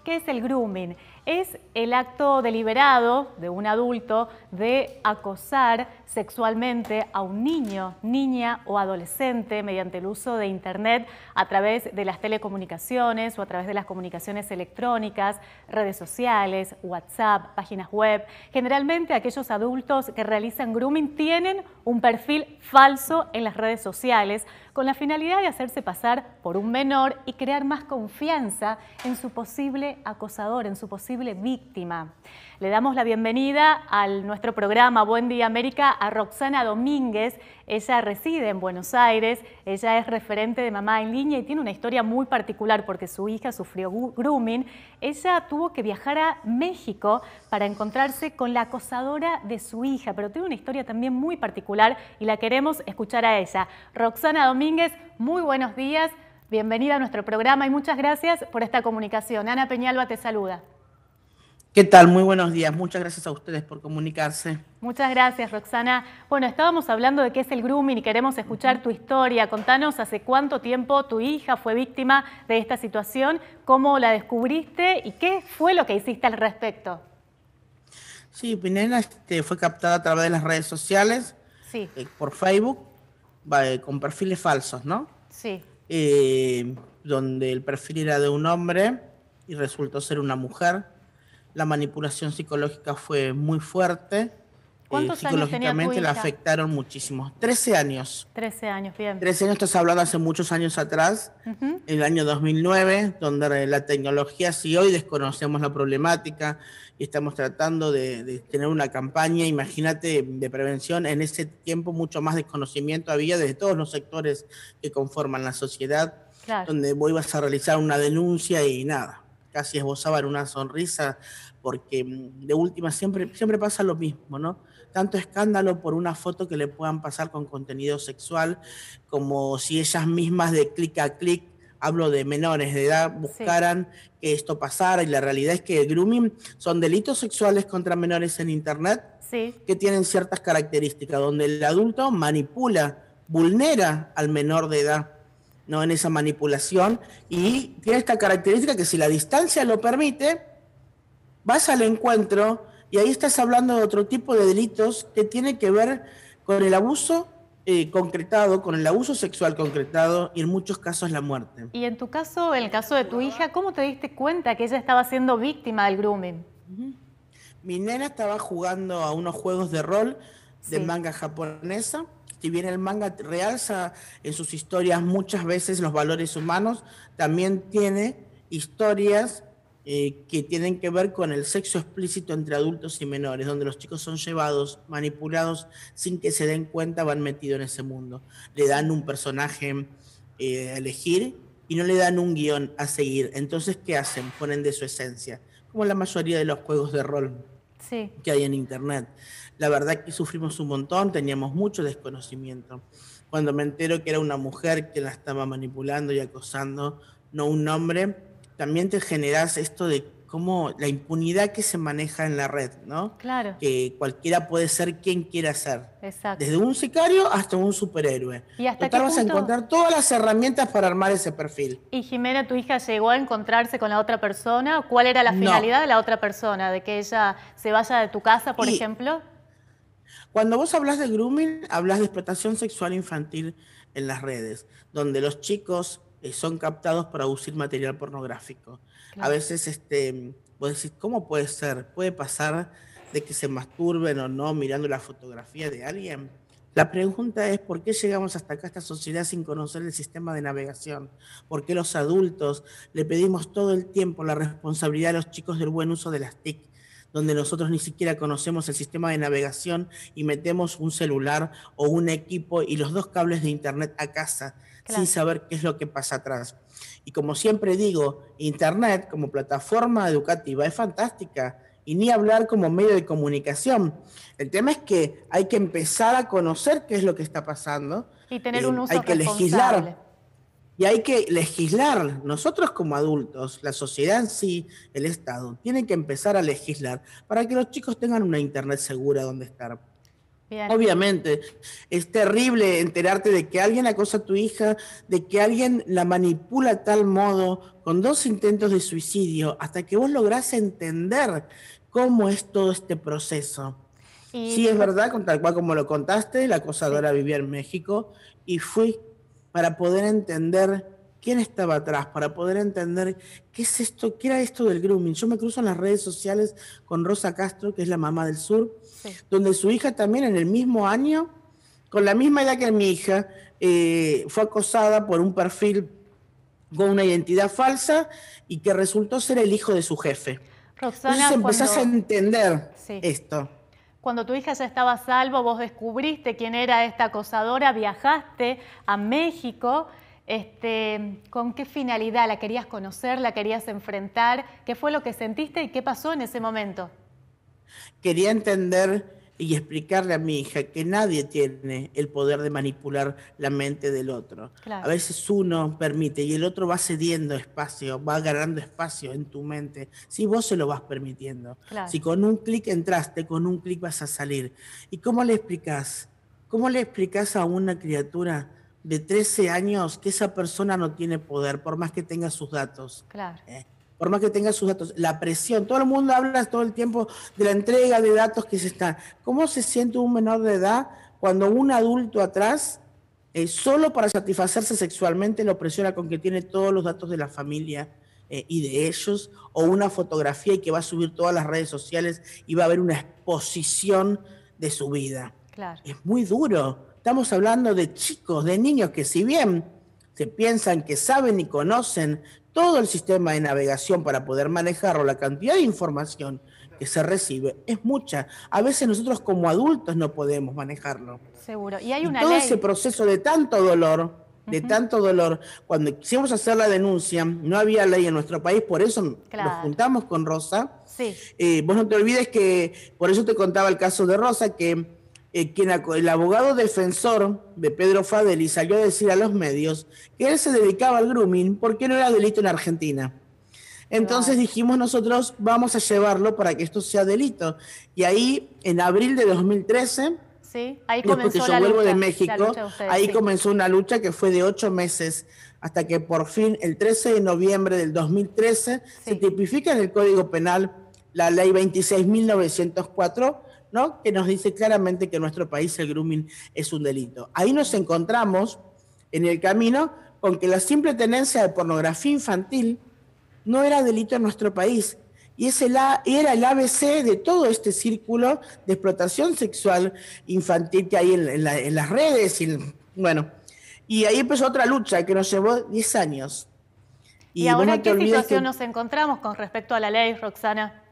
¿Qué es el grooming? Es el acto deliberado de un adulto de acosar sexualmente a un niño, niña o adolescente mediante el uso de Internet a través de las telecomunicaciones o a través de las comunicaciones electrónicas, redes sociales, WhatsApp, páginas web. Generalmente aquellos adultos que realizan grooming tienen un perfil falso en las redes sociales con la finalidad de hacerse pasar por un menor y crear más confianza en su posible acosador, en su posible víctima. Le damos la bienvenida a nuestro programa Buen Día América a Roxana Domínguez. Ella reside en Buenos Aires, ella es referente de Mamá en Línea y tiene una historia muy particular porque su hija sufrió grooming. Ella tuvo que viajar a México para encontrarse con la acosadora de su hija, pero tiene una historia también muy particular y la queremos escuchar a ella. Roxana Domínguez, muy buenos días, bienvenida a nuestro programa y muchas gracias por esta comunicación. Ana Peñalba te saluda. ¿Qué tal? Muy buenos días. Muchas gracias a ustedes por comunicarse. Muchas gracias, Roxana. Bueno, estábamos hablando de qué es el grooming y queremos escuchar tu historia. Contanos hace cuánto tiempo tu hija fue víctima de esta situación, cómo la descubriste y qué fue lo que hiciste al respecto. Sí, mi nena fue captada a través de las redes sociales, Sí. Por Facebook, con perfiles falsos, ¿no? Sí. Donde el perfil era de un hombre y resultó ser una mujer. La manipulación psicológica fue muy fuerte. ¿Cuántos años tenía tu Psicológicamente la hija? afectaron muchísimo. 13 años. 13 años, bien. 13 años, estás hablando hace muchos años atrás, en el año 2009, donde la tecnología, si hoy desconocemos la problemática y estamos tratando de tener una campaña, imagínate, de prevención, en ese tiempo mucho más desconocimiento había desde todos los sectores que conforman la sociedad, Claro. donde vos ibas a realizar una denuncia y nada, casi esbozaban una sonrisa, porque de última siempre pasa lo mismo, ¿no? Tanto escándalo por una foto que le puedan pasar con contenido sexual, como si ellas mismas de clic a clic, hablo de menores de edad, buscaran que esto pasara, y la realidad es que el grooming son delitos sexuales contra menores en Internet que tienen ciertas características, donde el adulto manipula, vulnera al menor de edad, ¿no? En esa manipulación, y tiene esta característica que si la distancia lo permite, vas al encuentro y ahí estás hablando de otro tipo de delitos que tiene que ver con el abuso concretado, con el abuso sexual concretado y en muchos casos la muerte. Y en tu caso, en el caso de tu hija, ¿cómo te diste cuenta que ella estaba siendo víctima del grooming? Mi nena estaba jugando a unos juegos de rol de manga japonesa. Si bien el manga realza en sus historias muchas veces los valores humanos, también tiene historias que tienen que ver con el sexo explícito entre adultos y menores, donde los chicos son llevados, manipulados, sin que se den cuenta, van metidos en ese mundo. Le dan un personaje a elegir y no le dan un guión a seguir. Entonces, ¿qué hacen? Ponen de su esencia, como la mayoría de los juegos de rol que hay en Internet. La verdad que sufrimos un montón, teníamos mucho desconocimiento. Cuando me entero que era una mujer que la estaba manipulando y acosando, no un hombre, también te generas esto de cómo la impunidad que se maneja en la red, ¿no? Claro. Que cualquiera puede ser quien quiera ser. Exacto. Desde un sicario hasta un superhéroe. ¿Y hasta Total, qué vas a punto encontrar todas las herramientas para armar ese perfil. ¿Y Jimena, tu hija, llegó a encontrarse con la otra persona? ¿Cuál era la finalidad de la otra persona? ¿De que ella se vaya de tu casa, por ejemplo? Cuando vos hablas de grooming, hablas de explotación sexual infantil en las redes, donde los chicos son captados para producir material pornográfico. A veces vos decís, ¿cómo puede ser? ¿Puede pasar de que se masturben o no mirando la fotografía de alguien? La pregunta es, ¿por qué llegamos hasta acá, esta sociedad, sin conocer el sistema de navegación? ¿Por qué los adultos le pedimos todo el tiempo la responsabilidad a los chicos del buen uso de las TIC, donde nosotros ni siquiera conocemos el sistema de navegación y metemos un celular o un equipo y los 2 cables de Internet a casa, sin saber qué es lo que pasa atrás? Y como siempre digo, Internet como plataforma educativa es fantástica, y ni hablar como medio de comunicación. El tema es que hay que empezar a conocer qué es lo que está pasando. Y tener un uso hay que responsable. legislar. Y hay que legislar. Nosotros como adultos, la sociedad en sí, el Estado, tiene que empezar a legislar para que los chicos tengan una Internet segura donde estar. Bien. Obviamente, es terrible enterarte de que alguien acosa a tu hija, de que alguien la manipula de tal modo, con 2 intentos de suicidio, hasta que vos lográs entender cómo es todo este proceso. Y, Sí, es verdad, tal cual como lo contaste, la sí, acosadora vivía en México y fui para poder entender quién estaba atrás, para poder entender qué es esto, qué era esto del grooming. Yo me cruzo en las redes sociales con Rosa Castro, que es la mamá del sur, sí. donde su hija también en el mismo año, con la misma edad que mi hija, fue acosada por un perfil con una identidad falsa y que resultó ser el hijo de su jefe. Entonces Roxana, empezás a entender sí, esto. cuando tu hija ya estaba a salvo, vos descubriste quién era esta acosadora, viajaste a México. ¿Con qué finalidad? ¿La querías conocer? ¿La querías enfrentar? ¿Qué fue lo que sentiste y qué pasó en ese momento? Quería entender y explicarle a mi hija que nadie tiene el poder de manipular la mente del otro. A Claro, veces uno permite y el otro va cediendo espacio, va ganando espacio en tu mente, si vos se lo vas permitiendo. claro. Si con un clic entraste, con un clic vas a salir. ¿Y cómo le explicás? ¿Cómo le explicás a una criatura de 13 años que esa persona no tiene poder, por más que tenga sus datos? Claro. Por más que tenga sus datos, la presión, todo el mundo habla todo el tiempo de la entrega de datos que se están. ¿Cómo se siente un menor de edad cuando un adulto atrás, solo para satisfacerse sexualmente, lo presiona con que tiene todos los datos de la familia y de ellos, o una fotografía y que va a subir todas las redes sociales y va a haber una exposición de su vida? Claro. Es muy duro. Estamos hablando de chicos, de niños que si bien se piensan que saben y conocen todo el sistema de navegación para poder manejarlo, la cantidad de información que se recibe es mucha. A veces nosotros como adultos no podemos manejarlo. Seguro. Y hay Y una todo ese ley. proceso de tanto dolor, cuando quisimos hacer la denuncia, no había ley en nuestro país, por eso nos Claro. juntamos con Rosa. Sí. Vos no te olvides que, por eso te contaba el caso de Rosa, que el abogado defensor de Pedro Fadeli salió a decir a los medios que él se dedicaba al grooming porque no era delito en Argentina. Qué Entonces bárbaro. dijimos nosotros, vamos a llevarlo para que esto sea delito. Y ahí, en abril de 2013, Sí. Ahí después que comenzó yo la vuelvo de lucha. La México, lucha de ustedes, ahí sí. comenzó una lucha que fue de 8 meses, hasta que por fin, el 13 de noviembre del 2013, se Sí. tipifica en el Código Penal la ley 26.904, ¿no? Que nos dice claramente que en nuestro país el grooming es un delito. Ahí nos Bien. encontramos en el camino con que la simple tenencia de pornografía infantil no era delito en nuestro país. Y era el ABC de todo este círculo de explotación sexual infantil que hay en las redes. Bueno, y ahí empezó otra lucha que nos llevó 10 años. ¿Y Y vos ahora no en te qué olvides situación que... nos encontramos con respecto a la ley, Roxana?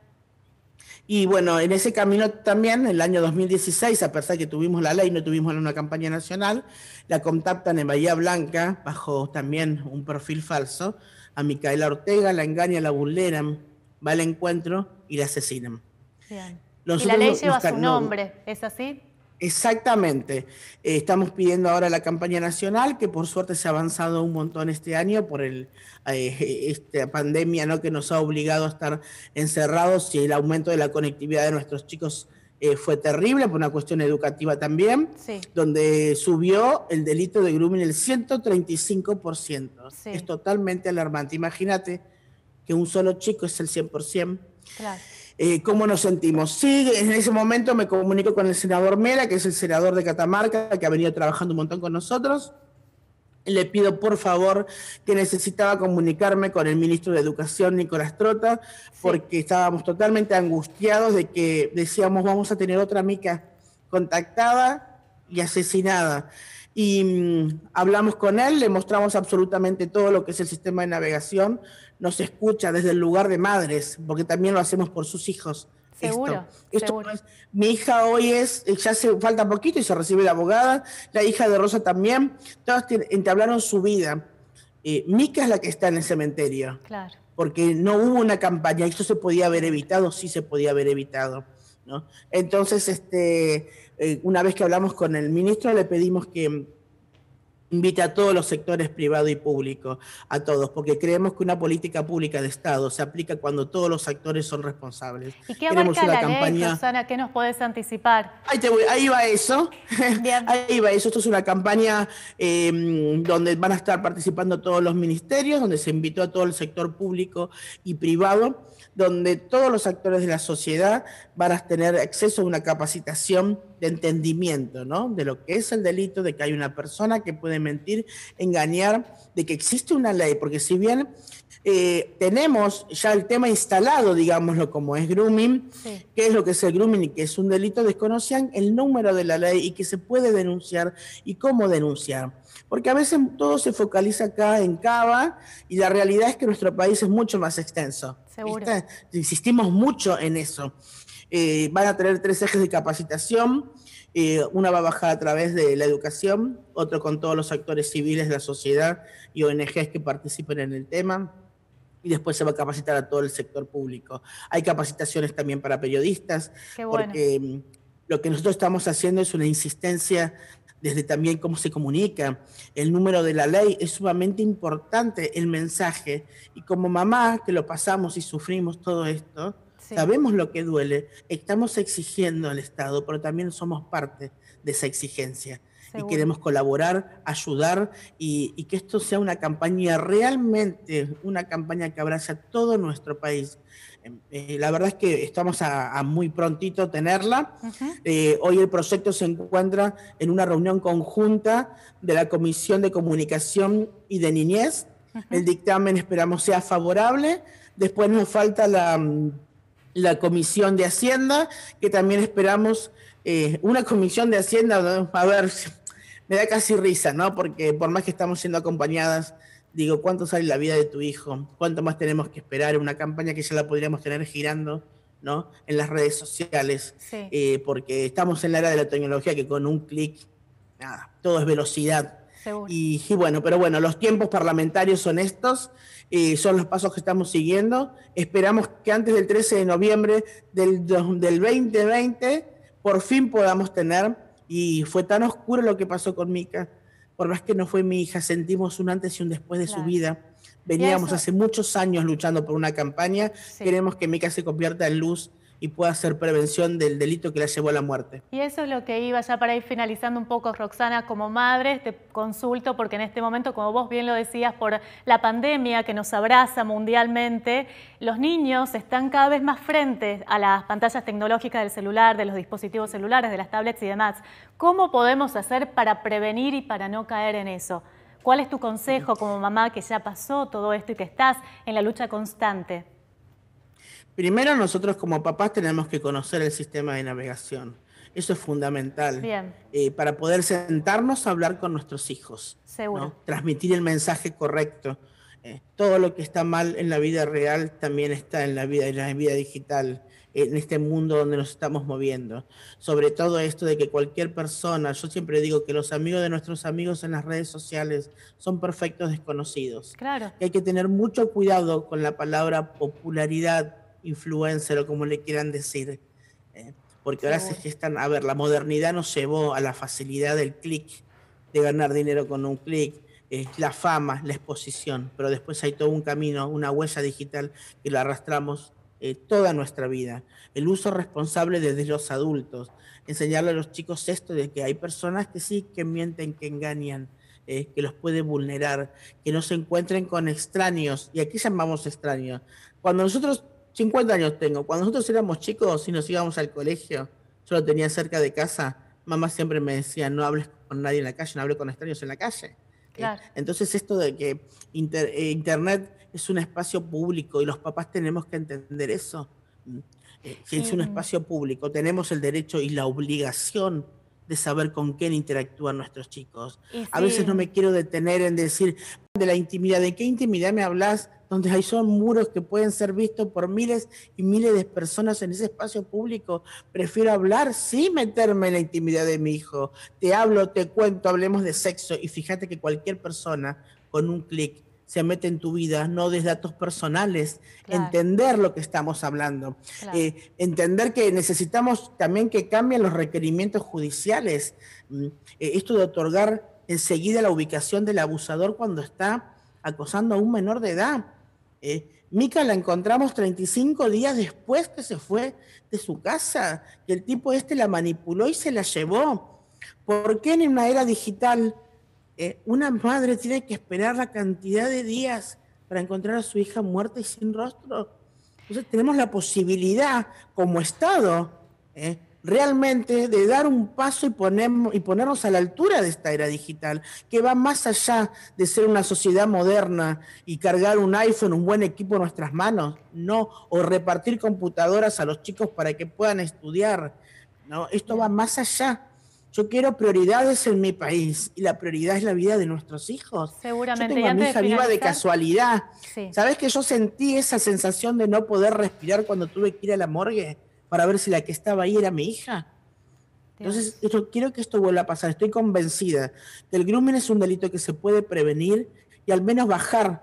Y bueno, en ese camino también, en el año 2016, a pesar que tuvimos la ley, no tuvimos una campaña nacional, la contactan en Bahía Blanca, bajo también un perfil falso, a Micaela Ortega, la engañan, la vulneran, va al encuentro y la asesinan. Bien. Y la ley Nosotros lleva su nombre, ¿es así? exactamente. Estamos pidiendo ahora la campaña nacional, que por suerte se ha avanzado un montón este año por esta pandemia, ¿no? Que nos ha obligado a estar encerrados, y el aumento de la conectividad de nuestros chicos fue terrible, por una cuestión educativa también, Sí. donde subió el delito de grooming el 135%. Sí. Es totalmente alarmante. Imagínate que un solo chico es el 100%. Claro. ¿Cómo nos sentimos? Sí, en ese momento me comunico con el senador Mera, que es el senador de Catamarca, que ha venido trabajando un montón con nosotros. Le pido, por favor, que necesitaba comunicarme con el ministro de Educación, Nicolás Trota, porque estábamos totalmente angustiados de que decíamos, vamos a tener otra mica contactada y asesinada. Y hablamos con él, le mostramos absolutamente todo lo que es el sistema de navegación, nos escucha desde el lugar de madres, porque también lo hacemos por sus hijos. Seguro, Esto seguro. mi hija hoy ya falta poquito y se recibe de abogada, la hija de Rosa también, todas entablaron su vida. Mica es la que está en el cementerio, Claro. porque no hubo una campaña, esto se podía haber evitado, sí se podía haber evitado, ¿no? Entonces, una vez que hablamos con el ministro, le pedimos que invite a todos los sectores privado y público, a todos, porque creemos que una política pública de Estado se aplica cuando todos los actores son responsables. ¿Y qué Queremos abarca una la ley, campaña... Roxana? ¿Qué nos podés anticipar? Ahí va eso. Bien. Ahí va eso. Esto es una campaña donde van a estar participando todos los ministerios, donde se invitó a todo el sector público y privado, donde todos los actores de la sociedad van a tener acceso a una capacitación de entendimiento, ¿no? De lo que es el delito, de que hay una persona que puede mentir, engañar, de que existe una ley, porque si bien tenemos ya el tema instalado, digámoslo, como es grooming, Sí. qué es lo que es el grooming y que es un delito, desconocían el número de la ley y que se puede denunciar y cómo denunciar. Porque a veces todo se focaliza acá en Cava y la realidad es que nuestro país es mucho más extenso. Seguro. ¿Viste? Insistimos mucho en eso. Van a tener 3 ejes de capacitación. Una va a bajar a través de la educación, otro con todos los actores civiles de la sociedad y ONGs que participen en el tema, y después se va a capacitar a todo el sector público. Hay capacitaciones también para periodistas, Qué bueno. porque lo que nosotros estamos haciendo es una insistencia desde también cómo se comunica. El número de la ley es sumamente importante, el mensaje, y como mamá que lo pasamos y sufrimos todo esto, Sí. sabemos lo que duele, estamos exigiendo al Estado, pero también somos parte de esa exigencia. Seguro. Y queremos colaborar, ayudar y que esto sea una campaña realmente, una campaña que abrace a todo nuestro país. La verdad es que estamos a muy prontito tenerla. Hoy el proyecto se encuentra en una reunión conjunta de la Comisión de Comunicación y de Niñez. El dictamen esperamos sea favorable. Después nos falta la Comisión de Hacienda, que también esperamos una Comisión de Hacienda, a ver, me da casi risa, ¿no? Porque por más que estamos siendo acompañadas, digo, ¿cuánto sale la vida de tu hijo? ¿Cuánto más tenemos que esperar? Una campaña que ya la podríamos tener girando, ¿no? En las redes sociales, Sí. porque estamos en la era de la tecnología que con un clic, nada, todo es velocidad. Seguro. Y bueno, pero bueno, los tiempos parlamentarios son estos, son los pasos que estamos siguiendo. Esperamos que antes del 13 de noviembre del 2020 por fin podamos tener, y fue tan oscuro lo que pasó con Mica, por más que no fue mi hija, sentimos un antes y un después de Claro. su vida. Veníamos hace muchos años luchando por una campaña, Sí. queremos que Mica se convierta en luz y pueda hacer prevención del delito que la llevó a la muerte. Y eso es lo que iba ya para ir finalizando un poco, Roxana, como madre, te consulto porque en este momento, como vos bien lo decías, por la pandemia que nos abraza mundialmente, los niños están cada vez más frente a las pantallas tecnológicas del celular, de los dispositivos celulares, de las tablets y demás. ¿Cómo podemos hacer para prevenir y para no caer en eso? ¿Cuál es tu consejo como mamá que ya pasó todo esto y que estás en la lucha constante? Primero, nosotros como papás tenemos que conocer el sistema de navegación. Eso es fundamental. Bien. Para poder sentarnos a hablar con nuestros hijos. Seguro. ¿No? Transmitir el mensaje correcto. Todo lo que está mal en la vida real también está en la vida digital, en este mundo donde nos estamos moviendo. Sobre todo esto de que cualquier persona, yo siempre digo que los amigos de nuestros amigos en las redes sociales son perfectos desconocidos. Claro. Que hay que tener mucho cuidado con la palabra popularidad, influencer o como le quieran decir, porque ahora se gestan, a ver, la modernidad nos llevó a la facilidad del clic, de ganar dinero con un clic, la fama, la exposición, pero después hay todo un camino, una huella digital que la arrastramos toda nuestra vida. El uso responsable desde los adultos, enseñarle a los chicos esto de que hay personas que sí, que mienten, que engañan, que los puede vulnerar, que no se encuentren con extraños, y aquí llamamos extraños. Cuando nosotros 50 años tengo. Cuando nosotros éramos chicos y nos íbamos al colegio, yo lo tenía cerca de casa, mamá siempre me decía, no hables con nadie en la calle, no hables con extraños en la calle. Claro. Entonces esto de que Internet es un espacio público y los papás tenemos que entender eso, que es un espacio público, tenemos el derecho y la obligación de saber con quién interactúan nuestros chicos. A veces no me quiero detener en decir de la intimidad, ¿de qué intimidad me hablas? Donde hay son muros que pueden ser vistos por miles y miles de personas en ese espacio público. Prefiero hablar sin meterme en la intimidad de mi hijo. Te hablo, te cuento, hablemos de sexo y fíjate que cualquier persona con un clic se mete en tu vida, no des datos personales, entender lo que estamos hablando, entender que necesitamos también que cambien los requerimientos judiciales. Esto de otorgar enseguida la ubicación del abusador cuando está acosando a un menor de edad. Mica la encontramos 35 días después que se fue de su casa, que el tipo la manipuló y se la llevó. ¿Por qué en una era digital una madre tiene que esperar la cantidad de días para encontrar a su hija muerta y sin rostro? Entonces tenemos la posibilidad como Estado realmente de dar un paso y ponernos a la altura de esta era digital, que va más allá de ser una sociedad moderna y cargar un iPhone, un buen equipo en nuestras manos, no, o repartir computadoras a los chicos para que puedan estudiar. No, esto va más allá. Yo quiero prioridades en mi país y la prioridad es la vida de nuestros hijos. Seguramente. Yo tengo a mi hija viva de casualidad. Sí. ¿Sabes que yo sentí esa sensación de no poder respirar cuando tuve que ir a la morgue para ver si la que estaba ahí era mi hija? Entonces, yo quiero que esto vuelva a pasar. Estoy convencida que el grooming es un delito que se puede prevenir y al menos bajar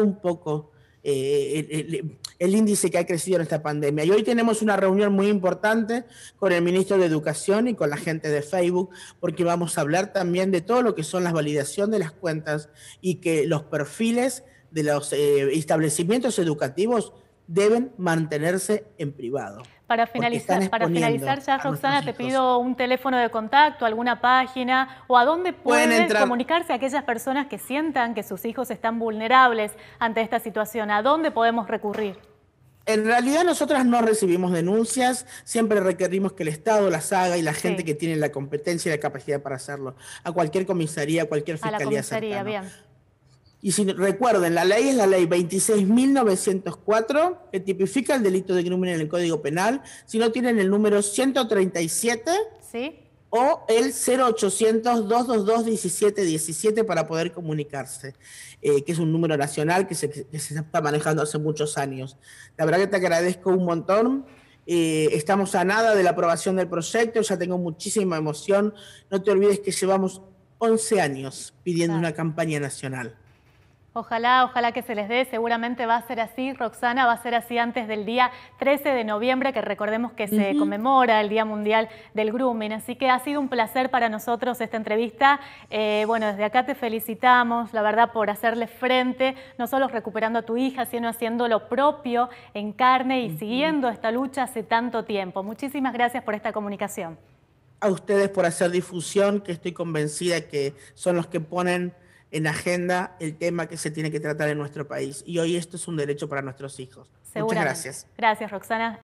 un poco el índice que ha crecido en esta pandemia. Y hoy tenemos una reunión muy importante con el ministro de Educación y con la gente de Facebook, porque vamos a hablar también de todo lo que son las validación de las cuentas y que los perfiles de los establecimientos educativos deben mantenerse en privado. Para finalizar ya, Roxana, te pido un teléfono de contacto, alguna página, o a dónde pueden comunicarse aquellas personas que sientan que sus hijos están vulnerables ante esta situación. ¿A dónde podemos recurrir? En realidad nosotras no recibimos denuncias, siempre requerimos que el Estado las haga y la gente que tiene la competencia y la capacidad para hacerlo. A cualquier comisaría, a cualquier fiscalía. A la comisaría, cercana. Bien. Y si recuerden, la ley es la ley 26.904, que tipifica el delito de grooming en el Código Penal. Si no tienen el número 137 o el 0800-222-1717 para poder comunicarse, que es un número nacional que se está manejando hace muchos años. La verdad que te agradezco un montón. Estamos a nada de la aprobación del proyecto, ya tengo muchísima emoción. No te olvides que llevamos 11 años pidiendo una campaña nacional. Ojalá que se les dé, seguramente va a ser así, Roxana, va a ser así antes del día 13 de noviembre, que recordemos que se conmemora el Día Mundial del Grooming, así que ha sido un placer para nosotros esta entrevista. Bueno, desde acá te felicitamos, la verdad, por hacerle frente, no solo recuperando a tu hija, sino haciendo lo propio en carne y siguiendo esta lucha hace tanto tiempo. Muchísimas gracias por esta comunicación. A ustedes por hacer difusión, que estoy convencida que son los que ponen en agenda el tema que se tiene que tratar en nuestro país. Y hoy esto es un derecho para nuestros hijos. Muchas gracias. Gracias, Roxana.